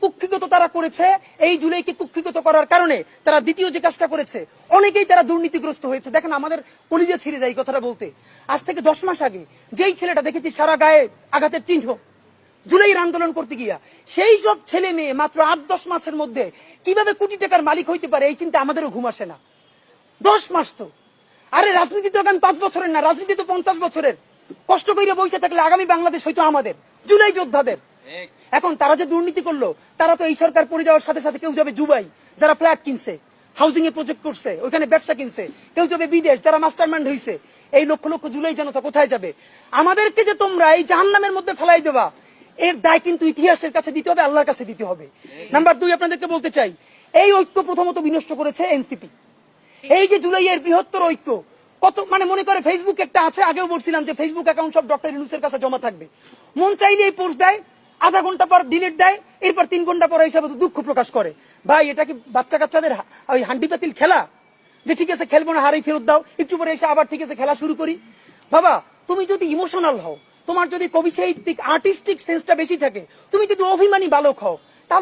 কুক্ষিগত তারা করেছে। এই জুলাইকে কুক্ষিগত করার কারণে তারা দ্বিতীয় যে কাজটা করেছে, অনেকেই তারা দুর্নীতিগ্রস্ত হয়েছে। দেখেন, আমাদের কলিজা ছিঁড়ে যায় এই কথাটা বলতে। আজ থেকে 10 মাস আগে যেই ছেলেটা দেখেছি সারা গায়ে আঘাতের চিহ্ন জুলাইয়ের আন্দোলন করতে গিয়া, সেই সব ছেলে মেয়ে মাত্র 8-10 মাসের মধ্যে কিভাবে কোটি টাকার মালিক হইতে পারে, এই চিন্তা আমাদেরও ঘুম আসে না। 10 মাস তো, আরে রাজনীতি তো এখন 5 বছরের না, রাজনীতি তো 50 বছরের। কষ্ট করে বসে থাকলে আগামী বাংলাদেশ হয়তো আমাদের, জুলাই যোদ্ধাদের। এখন তারা যে দুর্নীতি করলো, তারা তো এই সরকার পড়ে যাওয়ার সাথে সাথে কেউ যাবে দুবাই, যারা ফ্ল্যাট কিনছে, হাউজিং এ প্রজেক্ট করছে, ওইখানে ব্যবসা কিনছে, কেউ যাবে বিদেশ, যারা মাস্টারমাইন্ড হইছে। এই লক্ষ লক্ষ জুলাই জনতা কোথায় যাবে? আমাদেরকে যে তোমরা এই জাহান্নামের মধ্যে ফেলাই দেবা, এর দায় কিন্তু ইতিহাসের কাছে দিতে হবে, আল্লাহর কাছে দিতে হবে। নাম্বার 2, আপনাদেরকে বলতে চাই, এই ঐক্য প্রথমত বিনষ্ট করেছে এনসিপি। এই যে জুলাইয়ের বৃহত্তর ঐক্য, কত মনে করে ফেসবুক একটা আছে, আগেও বলছিলাম যে ফেসবুক অ্যাকাউন্ট সব ডক্টর ইউনূসের কাছে জমা থাকবে। মন চাইলে এই পোস্ট দেয়, আধা ঘন্টা পর ডিলিট দেয়, এরপর 3 ঘন্টা পর হিসাবে দুঃখ প্রকাশ করে। ভাই, এটা কি বাচ্চা কাচ্চাদের ওই হান্ডি পাতিল খেলা, যে ঠিক আছে খেলবো না, হারেই ফেরত দাও, একটু পরে এসে আবার ঠিক আছে খেলা শুরু করি? বাবা, তুমি যদি ইমোশনাল হও, তোমার যদি কবি সাহিত্যিক আর্টিস্টিক সেন্সটা বেশি থাকে, তুমি যদি অভিমানী বালক হও,